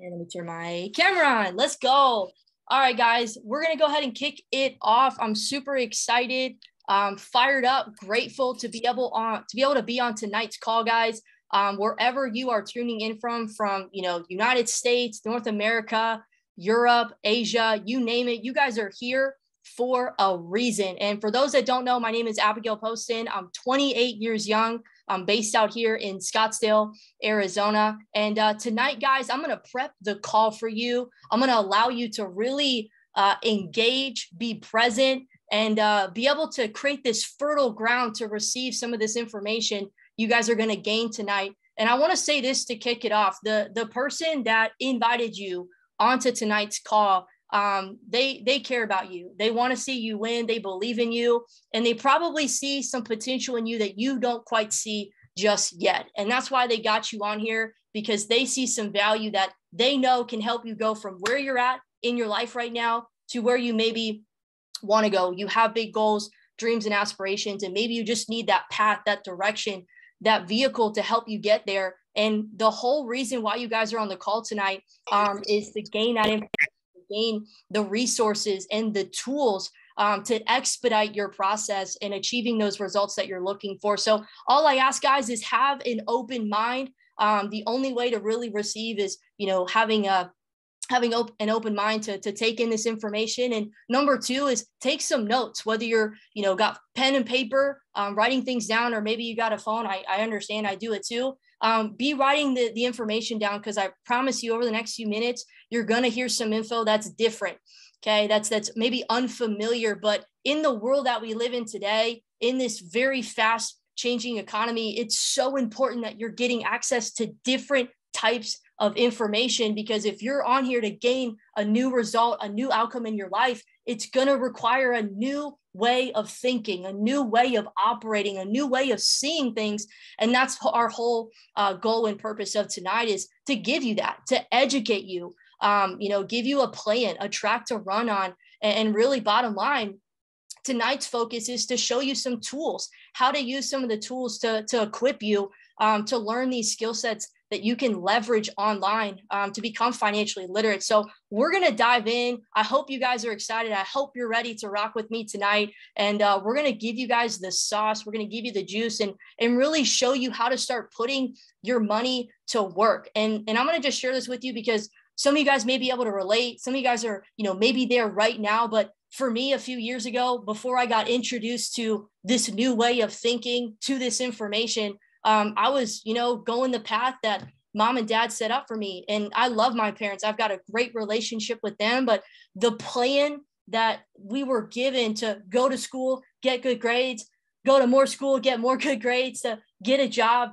And let me turn my camera on. Let's go. All right, guys, we're going to go ahead and kick it off. I'm super excited, fired up, grateful to be able to be on tonight's call, guys. Wherever you are tuning in from, United States, North America, Europe, Asia, you name it, you guys are here for a reason. And for those that don't know, my name is Abigail Poston. I'm 28 years young. I'm based out here in Scottsdale, Arizona. And tonight, guys, I'm going to prep the call for you. I'm going to allow you to really engage, be present, and be able to create this fertile ground to receive some of this information you guys are going to gain tonight. And I want to say this to kick it off. The person that invited you onto tonight's call, they care about you. They want to see you win. They believe in you, and they probably see some potential in you that you don't quite see just yet. And that's why they got you on here, because they see some value that they know can help you go from where you're at in your life right now to where you maybe want to go. You have big goals, dreams, and aspirations, and maybe you just need that path, that direction, that vehicle to help you get there. And the whole reason why you guys are on the call tonight is to gain that information, gain the resources and the tools to expedite your process and achieving those results that you're looking for. So all I ask, guys, is have an open mind. The only way to really receive is, having an open mind to take in this information. And number two is take some notes, whether you're, got pen and paper, writing things down, or maybe you got a phone. I understand, I do it too. Be writing the information down, because I promise you over the next few minutes, you're going to hear some info that's different. Okay. That's maybe unfamiliar, but in the world that we live in today, in this very fast changing economy, it's so important that you're getting access to different types of information, because if you're on here to gain a new result, a new outcome in your life, it's going to require a new way of thinking, a new way of operating, a new way of seeing things. And that's our whole goal and purpose of tonight, is to give you that, to educate you, give you a plan, a track to run on. And really, bottom line, tonight's focus is to show you some tools, how to use some of the tools to equip you to learn these skill sets that you can leverage online to become financially literate. So we're going to dive in. I hope you guys are excited. I hope you're ready to rock with me tonight. And we're going to give you guys the sauce. We're going to give you the juice and really show you how to start putting your money to work. And I'm going to just share this with you, because some of you guys may be able to relate. Some of you guys are, maybe there right now. But for me, a few years ago, before I got introduced to this new way of thinking, to this information, I was, going the path that mom and dad set up for me. And I love my parents. I've got a great relationship with them, but the plan that we were given to go to school, get good grades, go to more school, get more good grades, to get a job,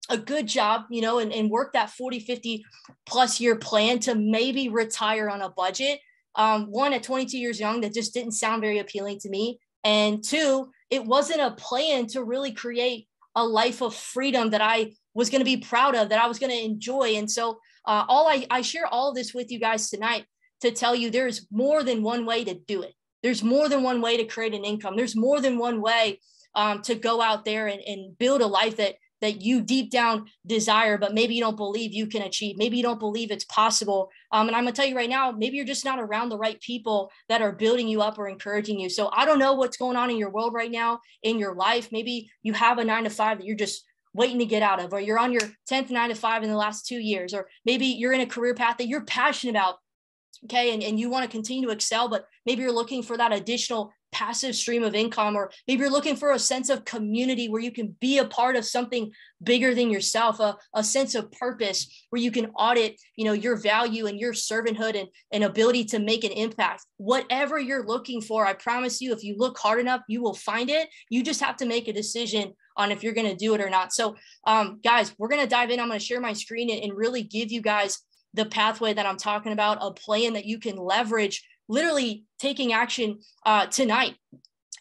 a good job, and work that 40, 50 plus year plan to maybe retire on a budget. One, at 22 years young, that just didn't sound very appealing to me. And two, it wasn't a plan to really create a life of freedom that I was going to be proud of, that I was going to enjoy. And so I share all of this with you guys tonight to tell you there's more than one way to do it. There's more than one way to create an income. There's more than one way to go out there and build a life that you deep down desire, but maybe you don't believe you can achieve. Maybe you don't believe it's possible. And I'm gonna tell you right now, maybe you're just not around the right people that are building you up or encouraging you. So I don't know what's going on in your world right now, in your life. Maybe you have a 9-to-5 that you're just waiting to get out of, or you're on your 10th 9-to-5 in the last 2 years, or maybe you're in a career path that you're passionate about. Okay. And you want to continue to excel, but maybe you're looking for that additional passive stream of income, or maybe you're looking for a sense of community where you can be a part of something bigger than yourself, a sense of purpose where you can audit, your value and your servanthood and ability to make an impact. Whatever you're looking for, I promise you, if you look hard enough, you will find it. You just have to make a decision on if you're going to do it or not. So guys, we're going to dive in. I'm going to share my screen and really give you guys the pathway that I'm talking about, a plan that you can leverage, literally taking action tonight.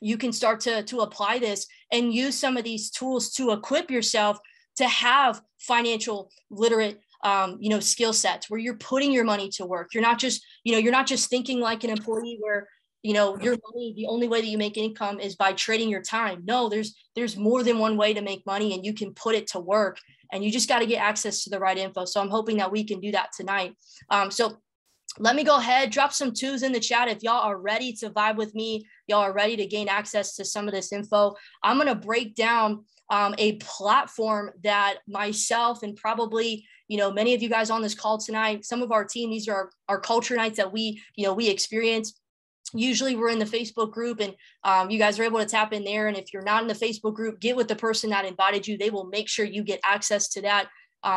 You can start to apply this and use some of these tools to equip yourself to have financial literate, skill sets where you're putting your money to work. You're not just thinking like an employee where your money, the only way that you make income is by trading your time. No, there's more than one way to make money, and you can put it to work, and you just got to get access to the right info. So I'm hoping that we can do that tonight. So let me go ahead, drop some twos in the chat if y'all are ready to vibe with me. Y'all are ready to gain access to some of this info. I'm going to break down a platform that myself and probably, many of you guys on this call tonight, some of our team, these are our culture nights that we experience. Usually we're in the Facebook group, and you guys are able to tap in there. And if you're not in the Facebook group, get with the person that invited you. They will make sure you get access to that.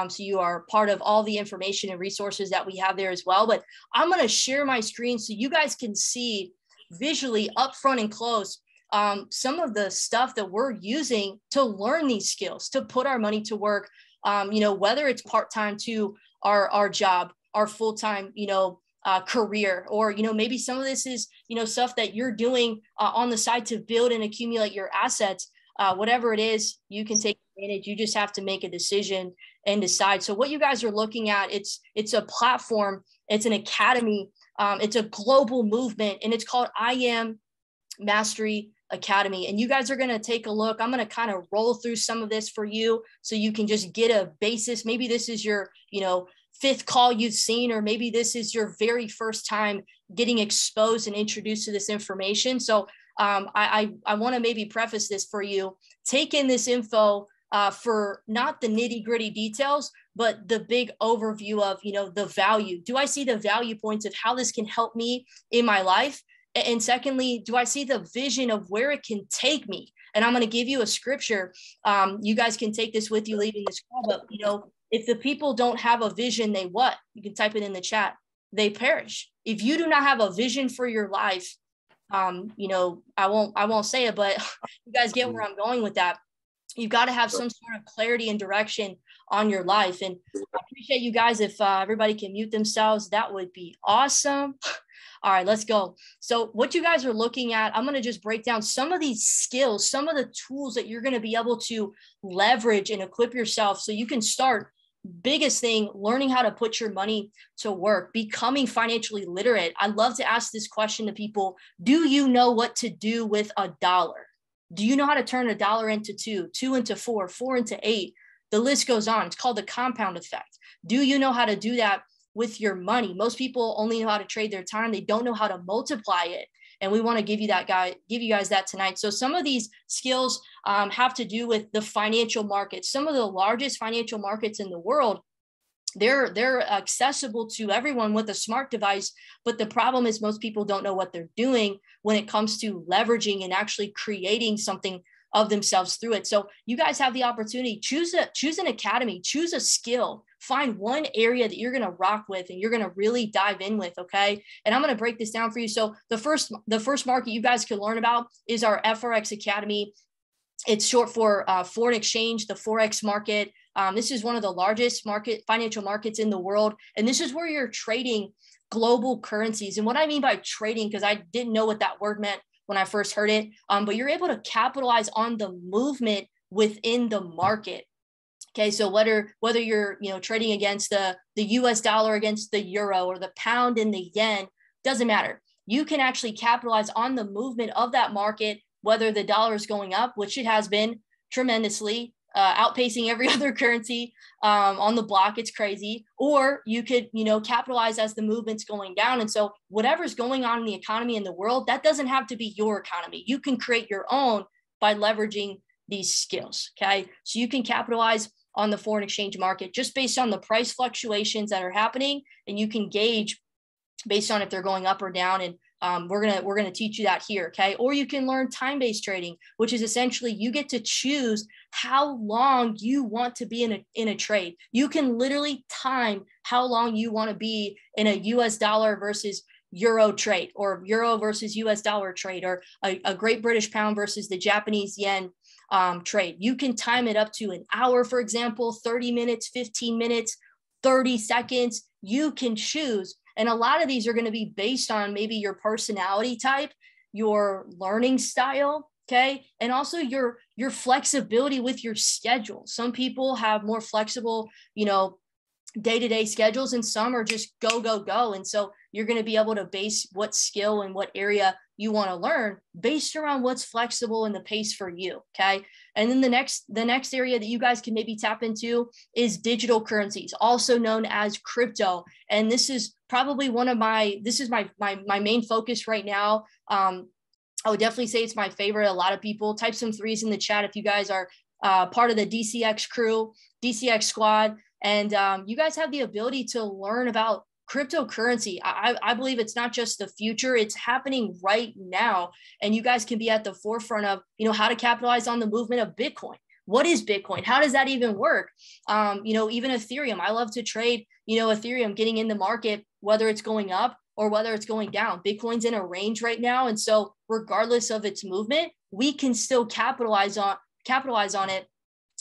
So you are part of all the information and resources that we have there as well. But I'm going to share my screen so you guys can see visually up front and close some of the stuff that we're using to learn these skills, to put our money to work, whether it's part-time to our job, our full-time, career, or, maybe some of this is, stuff that you're doing on the side to build and accumulate your assets. Whatever it is, you can take advantage. You just have to make a decision and decide. So what you guys are looking at, it's a platform, it's an academy, it's a global movement, and it's called I Am Mastery Academy. And you guys are going to take a look. I'm going to kind of roll through some of this for you so you can just get a basis. Maybe this is your, fifth call you've seen, or maybe this is your very first time getting exposed and introduced to this information. So I want to maybe preface this for you. Take in this info for not the nitty gritty details, but the big overview of, the value. Do I see the value points of how this can help me in my life? And secondly, do I see the vision of where it can take me? And I'm going to give you a scripture. You guys can take this with you leaving this call, but, if the people don't have a vision, they what? You can type it in the chat. They perish. If you do not have a vision for your life, I won't say it, but you guys get where I'm going with that. You've got to have some sort of clarity and direction on your life. And I appreciate you guys. If everybody can mute themselves, that would be awesome. All right, let's go. So what you guys are looking at, I'm going to just break down some of these skills, some of the tools that you're going to be able to leverage and equip yourself so you can start. Biggest thing, learning how to put your money to work, becoming financially literate. I love to ask this question to people. Do you know what to do with $1? Do you know how to turn $1 into two, two into four, four into eight? The list goes on. It's called the compound effect. Do you know how to do that with your money? Most people only know how to trade their time. They don't know how to multiply it. And we want to give you guys that tonight. So some of these skills have to do with the financial markets. Some of the largest financial markets in the world, they're accessible to everyone with a smart device. But the problem is most people don't know what they're doing when it comes to leveraging and actually creating something of themselves through it. So you guys have the opportunity, choose an academy, choose a skill, find one area that you're going to rock with and you're going to really dive in with. Okay. And I'm going to break this down for you. So the first market you guys can learn about is our FRX Academy. It's short for foreign exchange, the Forex market. This is one of the largest financial markets in the world. And this is where you're trading global currencies. And what I mean by trading, because I didn't know what that word meant when I first heard it, but you're able to capitalize on the movement within the market. Okay, so whether you're trading against the US dollar against the euro or the pound and the yen, doesn't matter. You can actually capitalize on the movement of that market, whether the dollar is going up, which it has been tremendously, outpacing every other currency on the block. It's crazy. Or you could, capitalize as the movement's going down. And so whatever's going on in the economy in the world, that doesn't have to be your economy. You can create your own by leveraging these skills. Okay. So you can capitalize on the foreign exchange market just based on the price fluctuations that are happening. And you can gauge based on if they're going up or down. And we're gonna teach you that here, okay? Or you can learn time-based trading, which is essentially you get to choose how long you want to be in a trade. You can literally time how long you want to be in a US dollar versus euro trade, or euro versus US dollar trade, or a Great British pound versus the Japanese yen trade. You can time it up to an hour, for example, 30 minutes, 15 minutes, 30 seconds. You can choose. And a lot of these are going to be based on maybe your personality type, your learning style, okay? And also your flexibility with your schedule. Some people have more flexible, day-to-day schedules, and some are just go, go, go. And so you're going to be able to base what skill and what area you want to learn based around what's flexible and the pace for you. Okay. And then the next area that you guys can maybe tap into is digital currencies, also known as crypto. And this is probably my main focus right now. I would definitely say it's my favorite. A lot of people type some threes in the chat if you guys are part of the DCX crew, DCX squad. And you guys have the ability to learn about cryptocurrency. I believe it's not just the future, it's happening right now. And you guys can be at the forefront of, how to capitalize on the movement of Bitcoin. What is Bitcoin? How does that even work? Even Ethereum. I love to trade, Ethereum, getting in the market, whether it's going up or whether it's going down. Bitcoin's in a range right now. And so regardless of its movement, we can still capitalize on it,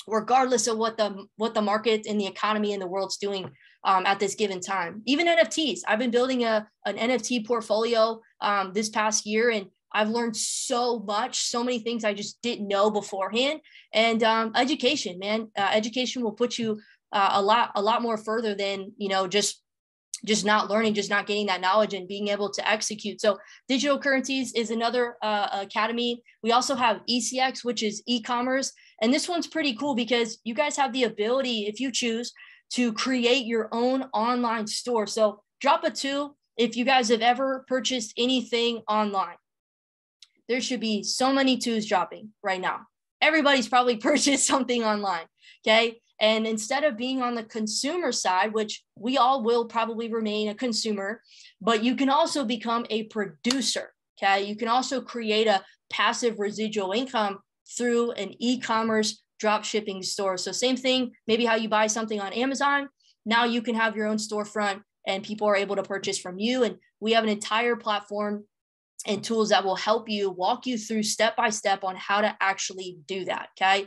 regardless of what the market and the economy and the world's doing at this given time. Even NFTs. I've been building an NFT portfolio this past year, and I've learned so much, so many things I just didn't know beforehand. And education, man, education will put you a lot more further than, just not learning, just not getting that knowledge and being able to execute. So digital currencies is another academy. We also have ECX, which is e-commerce. And this one's pretty cool because you guys have the ability, if you choose, to create your own online store. So drop a 2 if you guys have ever purchased anything online. There should be so many 2s dropping right now. Everybody's probably purchased something online, okay? And instead of being on the consumer side, which we all will probably remain a consumer, but you can also become a producer, okay? You can also create a passive residual income through an e-commerce drop shipping store. So same thing, maybe how you buy something on Amazon. Now you can have your own storefront and people are able to purchase from you. And we have an entire platform and tools that will help you, walk you through step-by-step on how to actually do that, okay?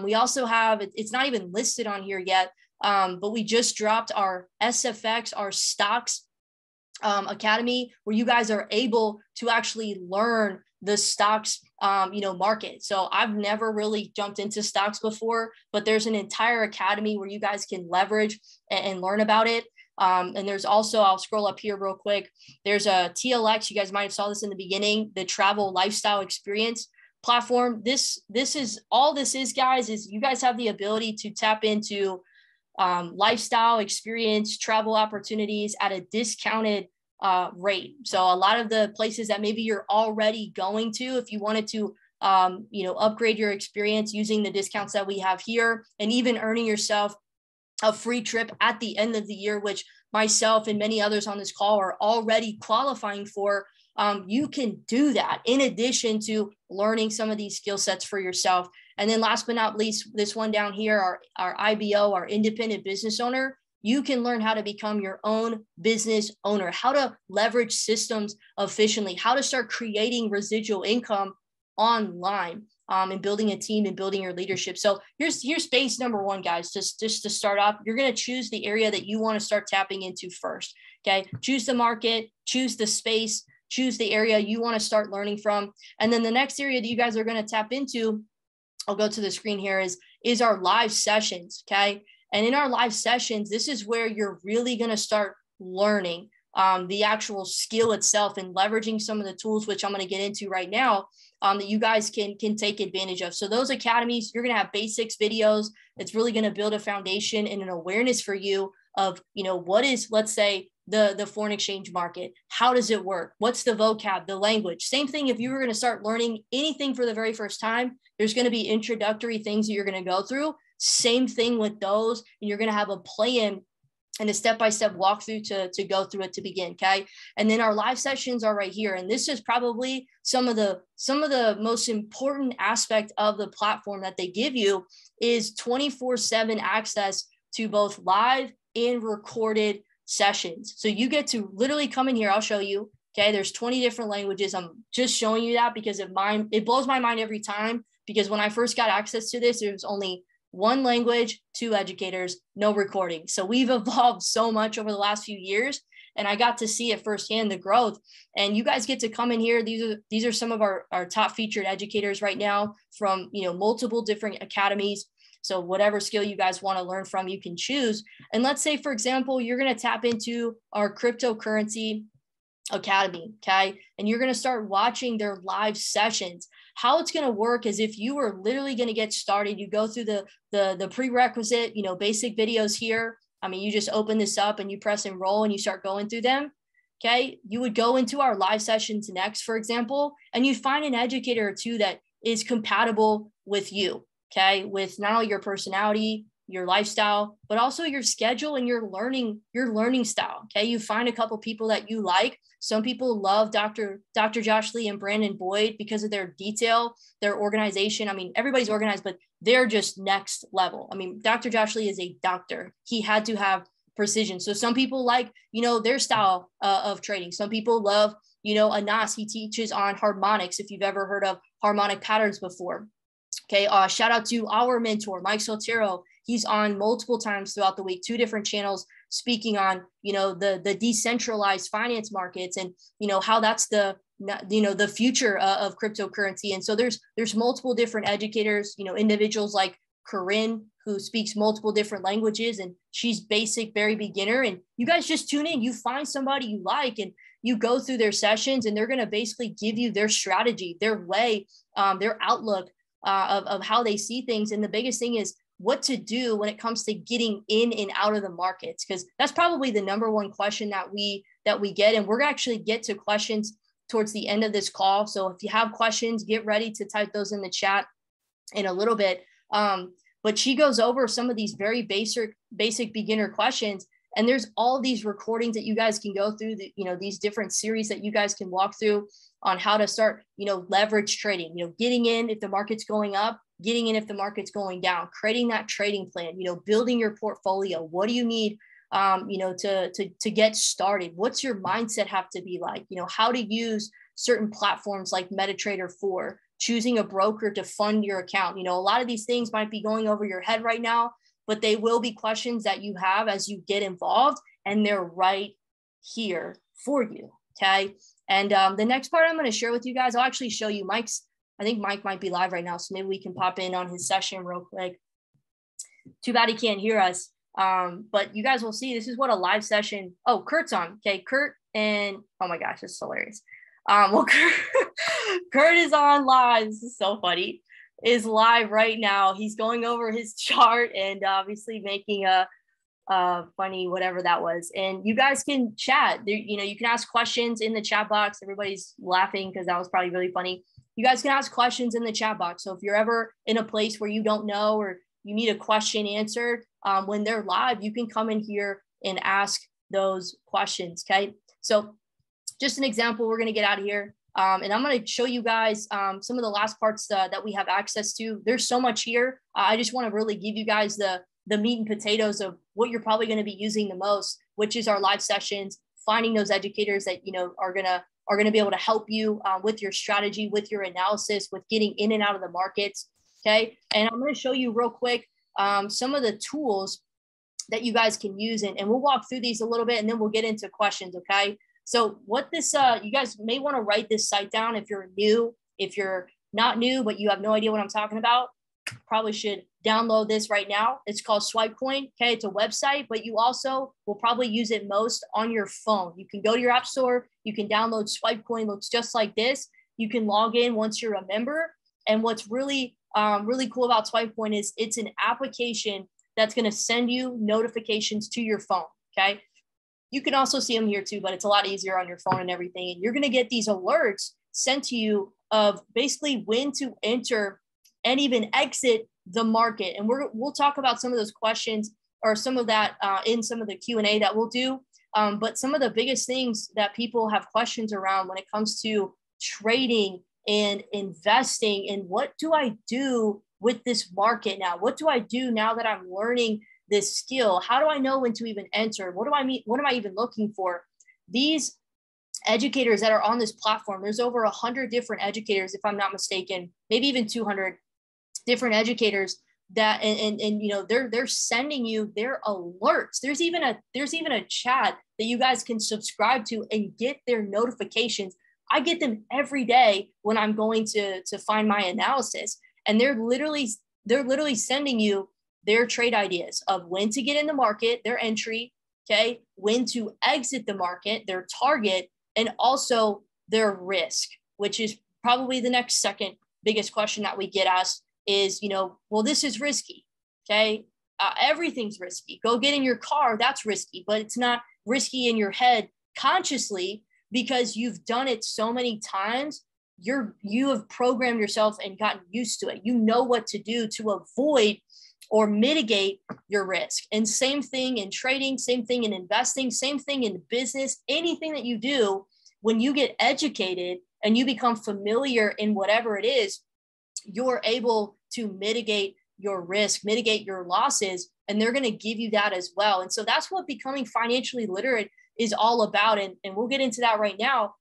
We also have, it's not even listed on here yet, but we just dropped our SFX, our stocks academy, where you guys are able to actually learn the stocks, market. So I've never really jumped into stocks before, but there's an entire academy where you guys can leverage and learn about it. And there's also, I'll scroll up here real quick. There's a TLX. You guys might have saw this in the beginning, the travel lifestyle experience platform. This is all this is, guys, is you guys have the ability to tap into lifestyle experience, travel opportunities at a discounted rate. So a lot of the places that maybe you're already going to, if you wanted to, upgrade your experience using the discounts that we have here, and even earning yourself a free trip at the end of the year, which myself and many others on this call are already qualifying for. You can do that in addition to learning some of these skill sets for yourself. And then last but not least, this one down here, our IBO, our independent business owner. You can learn how to become your own business owner, how to leverage systems efficiently, how to start creating residual income online, and building a team and building your leadership. So here's base number 1, guys. Just to start off, you're going to choose the area that you want to start tapping into first. Okay. Choose the market, choose the space, choose the area you want to start learning from. And then the next area that you guys are going to tap into, I'll go to the screen here, is our live sessions. Okay. And in our live sessions, this is where you're really going to start learning the actual skill itself and leveraging some of the tools, which I'm going to get into right now, that you guys can take advantage of. So those academies, you're going to have basics videos. It's really going to build a foundation and an awareness for you of, what is, let's say, the foreign exchange market. How does it work? What's the vocab, the language? Same thing if you were going to start learning anything for the very first time, there's going to be introductory things that you're going to go through. Same thing with those, and you're going to have a plan and a step-by-step walkthrough to go through it to begin. Okay. And then our live sessions are right here. And this is probably some of the most important aspect of the platform that they give you is 24/7 access to both live and recorded sessions. So you get to literally come in here. I'll show you. Okay. There's 20 different languages. I'm just showing you that because it blows my mind every time, because when I first got access to this, there was only 1 language, 2 educators, no recording. So we've evolved so much over the last few years, and I got to see it firsthand, the growth. And you guys get to come in here. These are some of our top featured educators right now from, multiple different academies. So whatever skill you guys want to learn from, you can choose. And let's say, for example, you're going to tap into our cryptocurrency academy, okay? And you're going to start watching their live sessions. How it's going to work is if you are literally going to get started, you go through the prerequisite, basic videos here. I mean, you just open this up and you press enroll and you start going through them. Okay. You would go into our live sessions next, for example, and you find an educator or two that is compatible with you. Okay. With not only your personality, your lifestyle, but also your schedule and your learning style. Okay. You find a couple people that you like. Some people love Dr. Josh Lee and Brandon Boyd because of their detail, their organization. I mean, everybody's organized, but they're just next level. I mean, Dr. Josh Lee is a doctor. He had to have precision. So some people like, their style of trading. Some people love, Anas. He teaches on harmonics. If you've ever heard of harmonic patterns before. Okay. Shout out to our mentor, Mike Soltero. He's on multiple times throughout the week, 2 different channels, speaking on, the decentralized finance markets and, how that's the future of cryptocurrency. And so there's multiple different educators, individuals like Corinne, who speaks multiple different languages, and she's basic, very beginner. And you guys just tune in, you find somebody you like, and you go through their sessions, and they're going to basically give you their strategy, their way, their outlook of how they see things. And the biggest thing is what to do when it comes to getting in and out of the markets, because that's probably the number one question that we get. And we're going to actually get to questions towards the end of this call. So if you have questions, get ready to type those in the chat in a little bit. But she goes over some of these very basic beginner questions. And there's all these recordings that you guys can go through, these different series that you guys can walk through on how to start, leverage trading, getting in if the market's going up, getting in if the market's going down, creating that trading plan, building your portfolio. What do you need, to get started? What's your mindset have to be like? How to use certain platforms like MetaTrader 4, choosing a broker to fund your account. A lot of these things might be going over your head right now, but they will be questions that you have as you get involved, and they're right here for you. Okay. And the next part I'm going to share with you guys, I'll actually show you I think Mike might be live right now, so maybe we can pop in on his session real quick. Too bad he can't hear us. But you guys will see, this is what a live session. Oh, Kurt's on. Okay. Kurt and, oh my gosh, this is hilarious. Well, Kurt is on live. This is so funny. Is live right now. He's going over his chart and obviously making a funny whatever that was. And you guys can chat. You can ask questions in the chat box. Everybody's laughing because that was probably really funny. You guys can ask questions in the chat box. So if you're ever in a place where you don't know or you need a question answered, when they're live, you can come in here and ask those questions. Okay. So just an example, we're going to get out of here. And I'm going to show you guys some of the last parts that we have access to. There's so much here. I just want to really give you guys the meat and potatoes of what you're probably going to be using the most, which is our live sessions, finding those educators that, are going to be able to help you with your strategy, with your analysis, with getting in and out of the markets. Okay. And I'm going to show you real quick some of the tools that you guys can use. And we'll walk through these a little bit and then we'll get into questions. Okay. So what this, you guys may want to write this site down if you're new. If you're not new, but you have no idea what I'm talking about, probably should download this right now. It's called SwipeCoin. Okay. It's a website, but you also will probably use it most on your phone. You can go to your app store. You can download SwipeCoin. Looks just like this. You can log in once you're a member. And what's really cool about SwipeCoin is it's an application that's going to send you notifications to your phone. Okay. You can also see them here too, but it's a lot easier on your phone and everything. And you're going to get these alerts sent to you of basically when to enter and even exit the market. And we'll talk about some of those questions or some of that in some of the Q&A that we'll do. But some of the biggest things that people have questions around when it comes to trading and investing and what do I do with this market now? What do I do now that I'm learning this skill? How do I know when to even enter? What do I mean? What am I even looking for? These educators that are on this platform, there's over 100 different educators, if I'm not mistaken, maybe even 200 different educators that, and they're sending you their alerts. There's even a chat that you guys can subscribe to and get their notifications. I get them every day when I'm going to find my analysis, and they're literally sending you their trade ideas of when to get in the market, their entry, okay, when to exit the market, their target, and also their risk, which is probably the next second biggest question that we get asked is, well, this is risky, okay? Everything's risky. Go get in your car, that's risky, but it's not risky in your head consciously because you've done it so many times. You have programmed yourself and gotten used to it. You know what to do to avoid or mitigate your risk. And same thing in trading, same thing in investing, same thing in business, anything that you do, when you get educated and you become familiar in whatever it is, you're able to mitigate your risk, mitigate your losses, and they're going to give you that as well. And so that's what becoming financially literate is all about. And we'll get into that right now,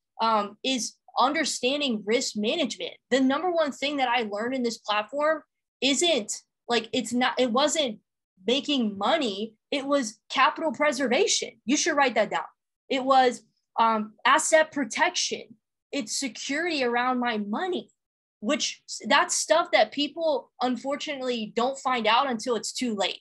is understanding risk management. The number one thing that I learned in this platform it wasn't making money. It was capital preservation. You should write that down. It was asset protection. It's security around my money, which that's stuff that people unfortunately don't find out until it's too late.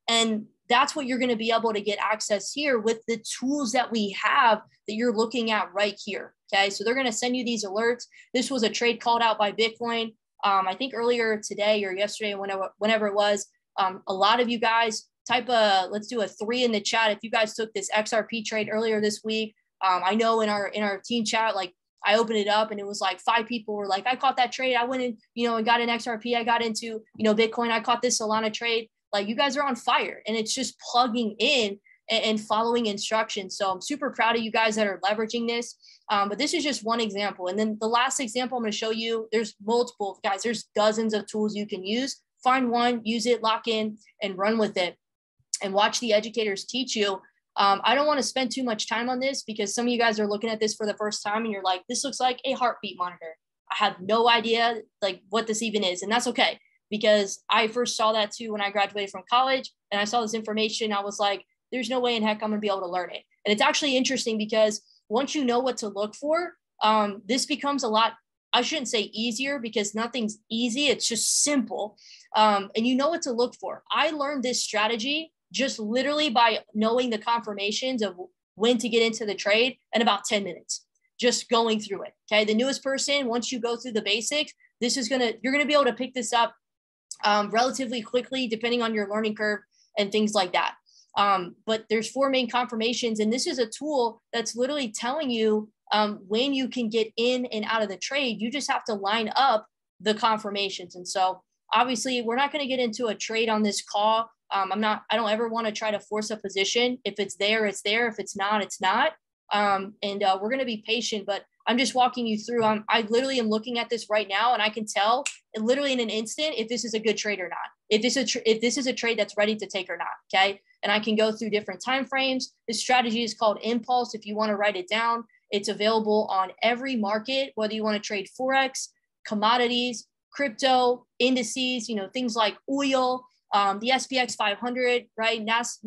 And that's what you're going to be able to get access here with the tools that we have that you're looking at right here. Okay. So they're going to send you these alerts. This was a trade called out by Bitcoin. I think earlier today or yesterday, whenever it was, a lot of you guys let's do a 3 in the chat. If you guys took this XRP trade earlier this week, I know in our team chat, like I opened it up and it was like 5 people were like, I caught that trade. I went in, and got an XRP. I got into, Bitcoin. I caught this Solana trade. Like you guys are on fire, and it's just plugging in and following instructions. So I'm super proud of you guys that are leveraging this. But this is just one example. And then the last example I'm going to show you, there's multiple guys. There's dozens of tools you can use. Find one, use it, lock in, and run with it, and watch the educators teach you. I don't want to spend too much time on this because some of you guys are looking at this for the first time and you're like, this looks like a heartbeat monitor. I have no idea like what this even is. And that's okay, because I first saw that too when I graduated from college and I saw this information. I was like, there's no way in heck I'm going to be able to learn it. And it's actually interesting because once you know what to look for, this becomes a lot, I shouldn't say easier because nothing's easy. It's just simple. And you know what to look for. I learned this strategy just literally by knowing the confirmations of when to get into the trade in about 10 minutes, just going through it. Okay. The newest person, once you go through the basics, you're going to be able to pick this up relatively quickly, depending on your learning curve and things like that. But there's 4 main confirmations. And this is a tool that's literally telling you when you can get in and out of the trade. You just have to line up the confirmations. And so obviously we're not going to get into a trade on this call. I don't ever want to try to force a position. If it's there, it's there. If it's not, it's not. We're going to be patient, but I'm just walking you through. I literally am looking at this right now and I can tell literally in an instant if this is a good trade or not, if this is a trade that's ready to take or not. Okay. And I can go through different time frames. This strategy is called Impulse. If you want to write it down, it's available on every market, whether you want to trade Forex, commodities, crypto, indices, things like oil, the SPX 500, right? NAS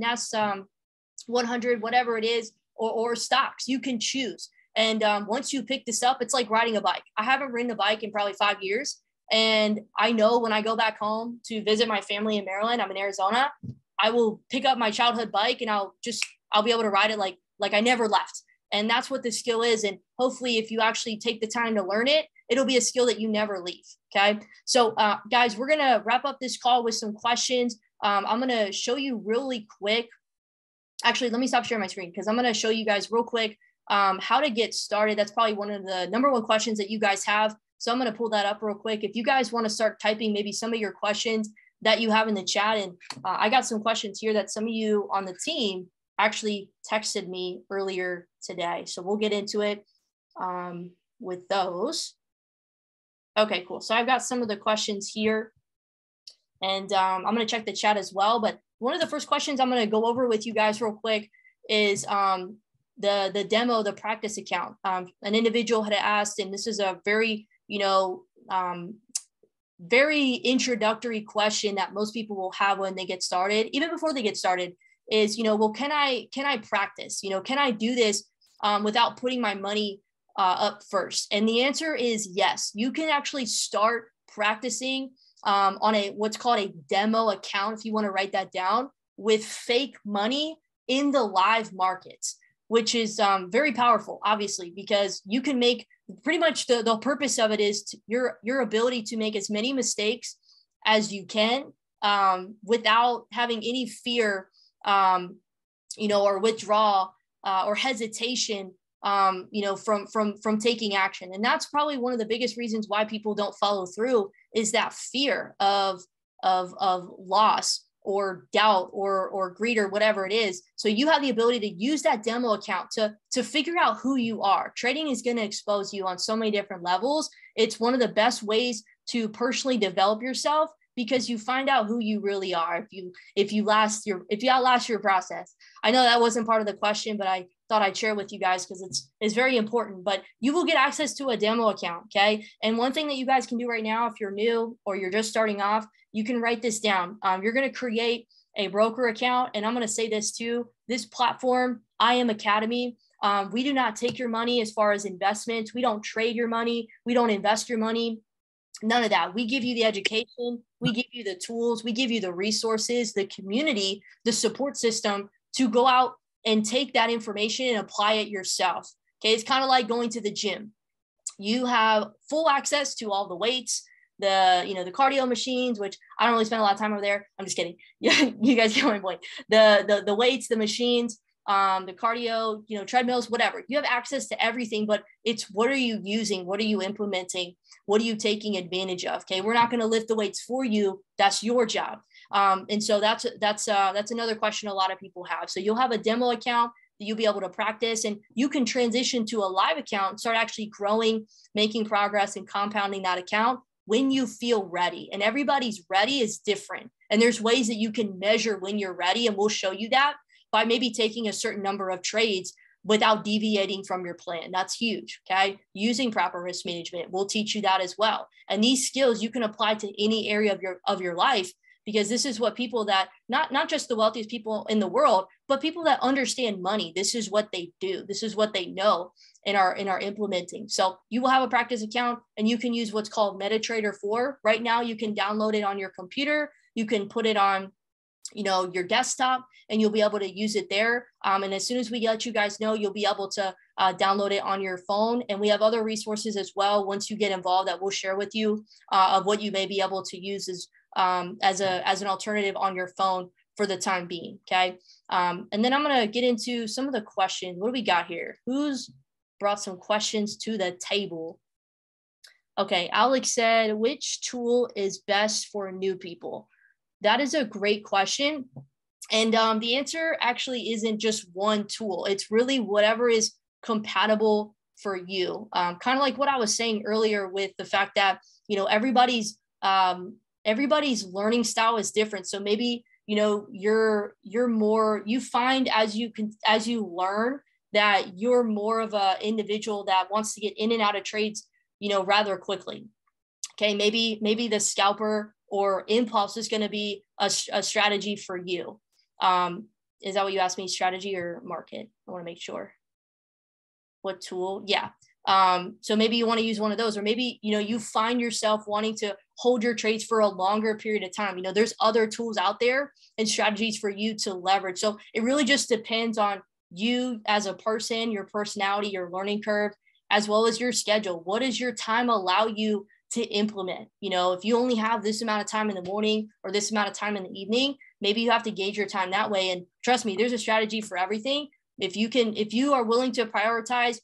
100, whatever it is, or stocks, you can choose. And once you pick this up, it's like riding a bike. I haven't ridden a bike in probably 5 years. And I know when I go back home to visit my family in Maryland, I'm in Arizona, I will pick up my childhood bike and I'll be able to ride it like I never left. And that's what the skill is. And hopefully if you actually take the time to learn it, it'll be a skill that you never leave. Okay. So guys, we're going to wrap up this call with some questions. I'm going to show you really quick. Actually, let me stop sharing my screen because I'm going to show you guys real quick how to get started. That's probably one of the number 1 questions that you guys have. So I'm going to pull that up real quick. If you guys want to start typing maybe some of your questions that you have in the chat. And I got some questions here that some of you on the team actually texted me earlier today. So we'll get into it with those. Okay, cool. So I've got some of the questions here and I'm going to check the chat as well. But one of the first questions I'm going to go over with you guys real quick is the demo, the practice account. An individual had asked, and this is a very, very introductory question that most people will have when they get started, even before they get started, is, well, can I practice? Can I do this without putting my money up first? And the answer is yes. You can actually start practicing on a what's called a demo account, if you want to write that down, with fake money in the live markets, which is very powerful, obviously, because you can make pretty much the purpose of it is your ability to make as many mistakes as you can without having any fear, or withdrawal or hesitation, from taking action. And that's probably one of the biggest reasons why people don't follow through, is that fear of loss or doubt or greed or whatever it is. So you have the ability to use that demo account to figure out who you are. Trading is going to expose you on so many different levels. It's one of the best ways to personally develop yourself, because you find out who you really are if you outlast your process. I know that wasn't part of the question, but I thought I'd share with you guys because it's very important. But you will get access to a demo account, okay? And one thing that you guys can do right now, if you're new or you're just starting off, you can write this down. You're going to create a broker account, and I'm going to say this too. This platform, I Am Academy, we do not take your money as far as investments. We don't trade your money. We don't invest your money. None of that. We give you the education. We give you the tools. We give you the resources, the community, the support system to go out and take that information and apply it yourself. Okay. It's kind of like going to the gym. You have full access to all the weights, the cardio machines, which I don't really spend a lot of time over there. I'm just kidding. You guys get my point. The weights, the machines, the cardio, treadmills, whatever. You have access to everything, but it's what are you using? What are you implementing? What are you taking advantage of? Okay. We're not going to lift the weights for you. That's your job. And so that's another question a lot of people have. So you'll have a demo account that you'll be able to practice, and you can transition to a live account and start actually growing, making progress, and compounding that account when you feel ready. And everybody's ready is different. And there's ways that you can measure when you're ready. And we'll show you that by maybe taking a certain number of trades without deviating from your plan. That's huge. Okay. Using proper risk management. We'll teach you that as well. And these skills you can apply to any area of your life, because this is what people that not just the wealthiest people in the world, but people that understand money. This is what they do. This is what they know and are implementing. So you will have a practice account, and you can use what's called MetaTrader 4. Right now, you can download it on your computer. You can put it on your desktop, and you'll be able to use it there. And as soon as we let you guys know, you'll be able to download it on your phone. And we have other resources as well once you get involved that we'll share with you of what you may be able to use as an alternative on your phone for the time being. Okay. And then I'm going to get into some of the questions. What do we got here? Who's brought some questions to the table? Okay. Alex said, which tool is best for new people? That is a great question. And the answer actually isn't just one tool. It's really whatever is compatible for you. Kind of like what I was saying earlier with the fact that, everybody's learning style is different. So maybe, you're more, you find as you learn that you're more of an individual that wants to get in and out of trades, rather quickly. Okay. Maybe the scalper or impulse is going to be a strategy for you. Is that what you asked me? Strategy or market? I want to make sure. What tool? Yeah. So maybe you want to use one of those, or maybe, you find yourself wanting to hold your trades for a longer period of time. There's other tools out there and strategies for you to leverage. So it really just depends on you as a person, your personality, your learning curve, as well as your schedule. What does your time allow you to implement? If you only have this amount of time in the morning or this amount of time in the evening, maybe you have to gauge your time that way. And trust me, there's a strategy for everything. If you are willing to prioritize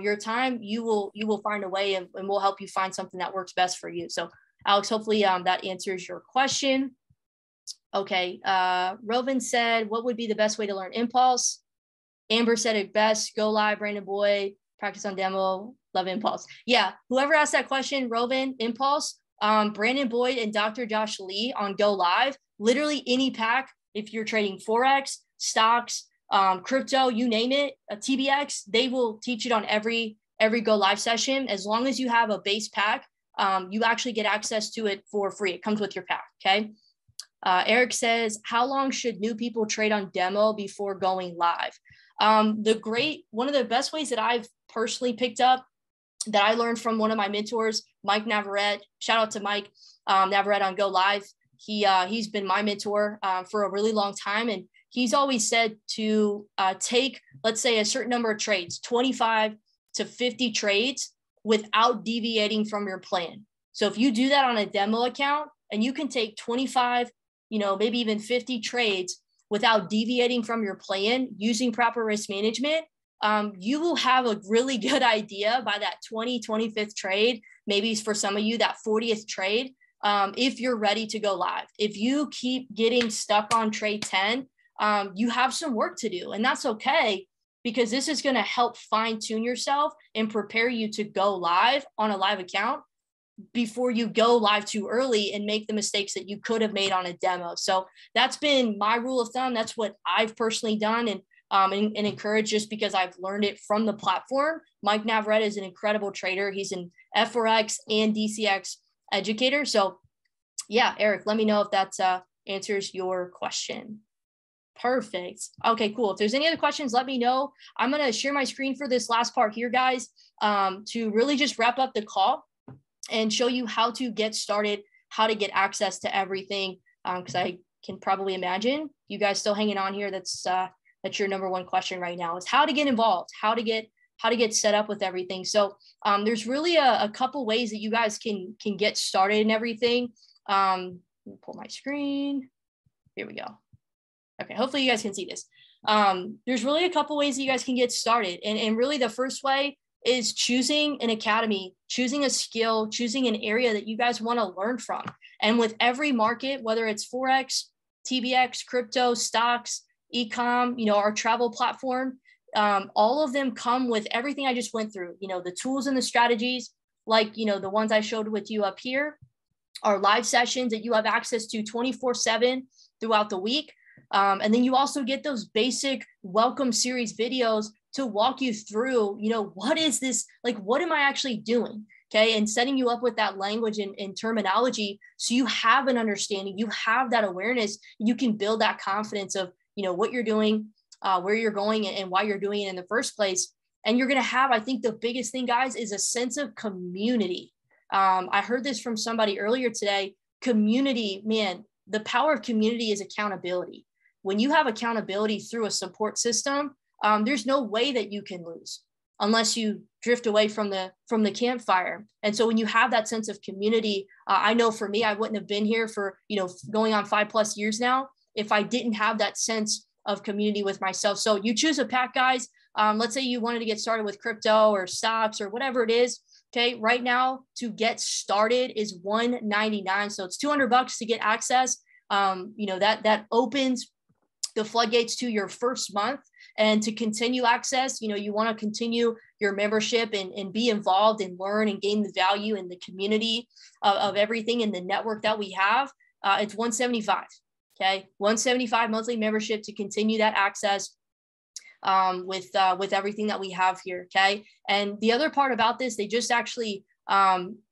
your time, you will find a way, and we'll help you find something that works best for you. So Alex, hopefully that answers your question. Okay. Rovin said, what would be the best way to learn impulse? Amber said it best. Go live, Brandon Boy, practice on demo, love impulse. Yeah. Whoever asked that question, Rovin, impulse, Brandon Boyd and Dr. Josh Lee on Go Live, literally any pack. If you're trading Forex, stocks, crypto, you name it, a TBX, they will teach it on every Go Live session. As long as you have a base pack, you actually get access to it for free. It comes with your pack. Okay. Eric says, how long should new people trade on demo before going live? One of the best ways that I've personally picked up that I learned from one of my mentors, Mike Navarrete. Shout out to Mike Navarrete on Go Live. He's been my mentor for a really long time. And he's always said to take, let's say, a certain number of trades, 25 to 50 trades without deviating from your plan. So if you do that on a demo account and you can take 25, maybe even 50 trades without deviating from your plan using proper risk management, you will have a really good idea by that 25th trade, maybe for some of you, that 40th trade, if you're ready to go live. If you keep getting stuck on trade 10, you have some work to do, and that's okay, because this is going to help fine tune yourself and prepare you to go live on a live account before you go live too early and make the mistakes that you could have made on a demo. So that's been my rule of thumb. That's what I've personally done and encouraged, just because I've learned it from the platform. Mike Navarrete is an incredible trader. He's an F4X and DCX educator. So yeah, Eric, let me know if that answers your question. Perfect. Okay, cool. If there's any other questions, let me know. I'm going to share my screen for this last part here, guys, to really just wrap up the call and show you how to get started, how to get access to everything. Because I can probably imagine you guys still hanging on here. That's your number one question right now, is how to get involved, how to get set up with everything. So there's really a couple ways that you guys can get started and everything. Let me pull my screen. Here we go. Okay, hopefully you guys can see this. There's really a couple ways that you guys can get started. And really the first way is choosing an academy, choosing a skill, choosing an area that you guys want to learn from. And with every market, whether it's Forex, TBX, crypto, stocks, e-com, our travel platform, all of them come with everything I just went through, the tools and the strategies, like, the ones I showed with you up here, are live sessions that you have access to 24/7 throughout the week. And then you also get those basic welcome series videos to walk you through, what is this, like, what am I actually doing? Okay. And setting you up with that language and terminology, so you have an understanding, you have that awareness, you can build that confidence of, what you're doing, where you're going, and why you're doing it in the first place. And you're going to have, I think the biggest thing, guys, is a sense of community. I heard this from somebody earlier today. Community, man, the power of community is accountability. When you have accountability through a support system, there's no way that you can lose unless you drift away from the campfire. And so when you have that sense of community, I know for me, I wouldn't have been here for, going on 5+ years now if I didn't have that sense of community with myself. So you choose a pack, guys. Let's say you wanted to get started with crypto or stocks or whatever it is. Okay, right now to get started is $199. So it's $200 to get access. That opens the floodgates to your first month. And to continue access, you want to continue your membership and be involved and learn and gain the value in the community of everything in the network that we have. It's $175. Okay, $175 monthly membership to continue that access with everything that we have here. Okay, and the other part about this, they just actually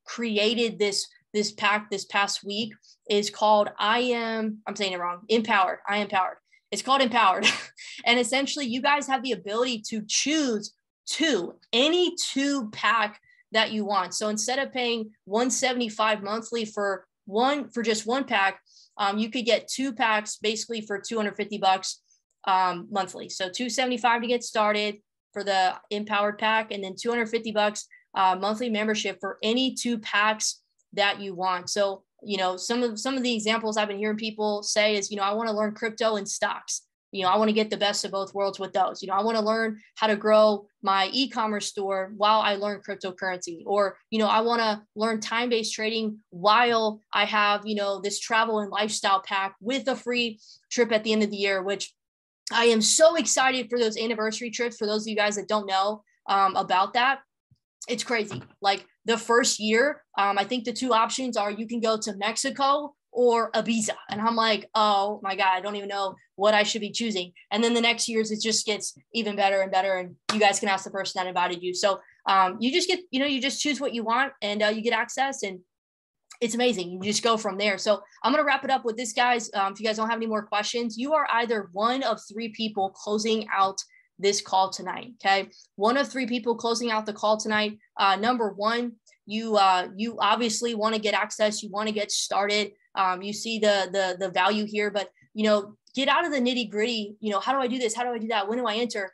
created this pack this past week, is called I'm saying it wrong, Empowered. I Empowered. It's called Empowered. And essentially you guys have the ability to choose any two pack that you want. So instead of paying $175 monthly for just one pack, you could get two packs basically for $250 monthly. So $275 to get started for the Empowered pack, and then $250 monthly membership for any two packs that you want. So some of the examples I've been hearing people say is, I want to learn crypto and stocks. I want to get the best of both worlds with those. I want to learn how to grow my e-commerce store while I learn cryptocurrency, or, I want to learn time-based trading while I have, this travel and lifestyle pack with a free trip at the end of the year, which I am so excited for those anniversary trips. For those of you guys that don't know about that, it's crazy. Like the first year, I think the two options are you can go to Mexico or Ibiza. And I'm like, oh my God, I don't even know what I should be choosing. And then the next years, it just gets even better and better. And you guys can ask the person that invited you. So you just get, you just choose what you want, and you get access, and it's amazing. You just go from there. So I'm going to wrap it up with this, guys. If you guys don't have any more questions, you are either one of three people closing out this call tonight. Okay. One of three people closing out the call tonight. Number one, you obviously want to get access. You want to get started. You see the value here, but, get out of the nitty gritty. How do I do this? How do I do that? When do I enter?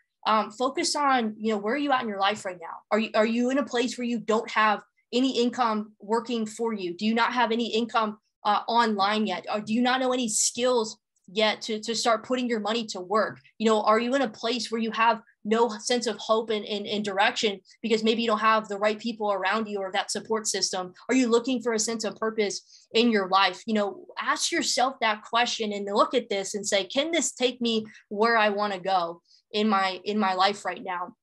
Focus on, where are you at in your life right now? Are you in a place where you don't have any income working for you? Do you not have any income online yet? Or do you not know any skills yet to start putting your money to work? Are you in a place where you have no sense of hope and direction because maybe you don't have the right people around you or that support system? Are you looking for a sense of purpose in your life? Ask yourself that question and look at this and say, can this take me where I want to go in my life right now?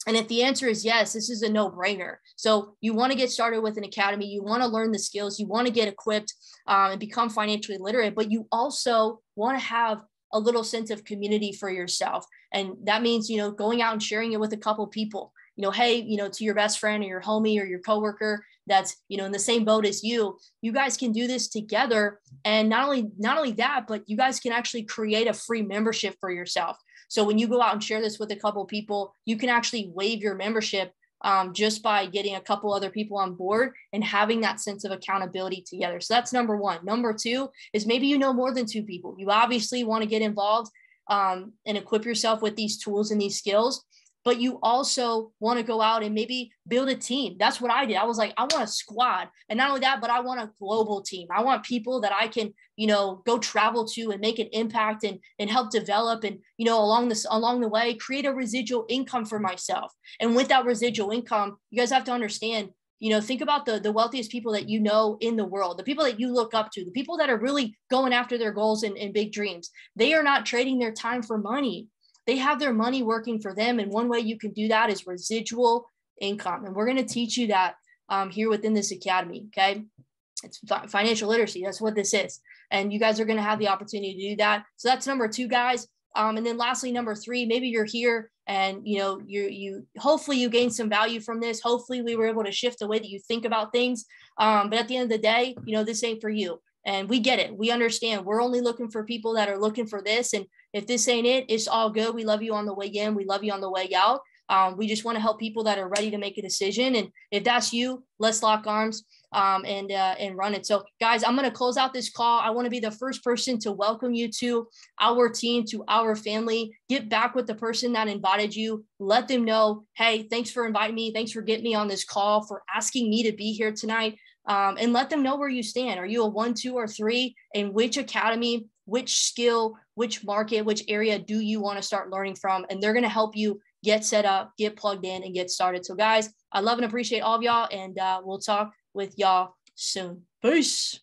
And if the answer is yes, this is a no-brainer. So you want to get started with an academy. You want to learn the skills. You want to get equipped and become financially literate, but you also want to have a little sense of community for yourself. And that means, going out and sharing it with a couple of people, hey, to your best friend or your homie or your coworker that's, in the same boat as you guys can do this together. And not only that, but you guys can actually create a free membership for yourself. So when you go out and share this with a couple of people, you can actually waive your membership just by getting a couple other people on board and having that sense of accountability together. So that's number one. Number two is maybe more than two people. You obviously want to get involved and equip yourself with these tools and these skills, but you also want to go out and maybe build a team. That's what I did. I was like, I want a squad. And not only that, but I want a global team. I want people that I can, go travel to and make an impact and help develop and, along the way, create a residual income for myself. And with that residual income, you guys have to understand, think about the wealthiest people that in the world, the people that you look up to, the people that are really going after their goals and big dreams. They are not trading their time for money. They have their money working for them. And one way you can do that is residual income. And we're going to teach you that here within this academy. Okay. It's financial literacy. That's what this is. And you guys are going to have the opportunity to do that. So that's number two, guys. And then lastly, number three, maybe you're here and, you hopefully you gained some value from this. Hopefully we were able to shift the way that you think about things. But at the end of the day, this ain't for you. And we get it. We understand. We're only looking for people that are looking for this. And if this ain't it, it's all good. We love you on the way in. We love you on the way out. We just want to help people that are ready to make a decision. And if that's you, let's lock arms and run it. So guys, I'm going to close out this call. I want to be the first person to welcome you to our team, to our family. Get back with the person that invited you. Let them know, hey, thanks for inviting me. Thanks for getting me on this call, for asking me to be here tonight. And let them know where you stand. Are you a 1, 2, or 3? In which academy, which skill, which market, which area do you want to start learning from? And they're going to help you get set up, get plugged in, and get started. So guys, I love and appreciate all of y'all, and we'll talk with y'all soon. Peace.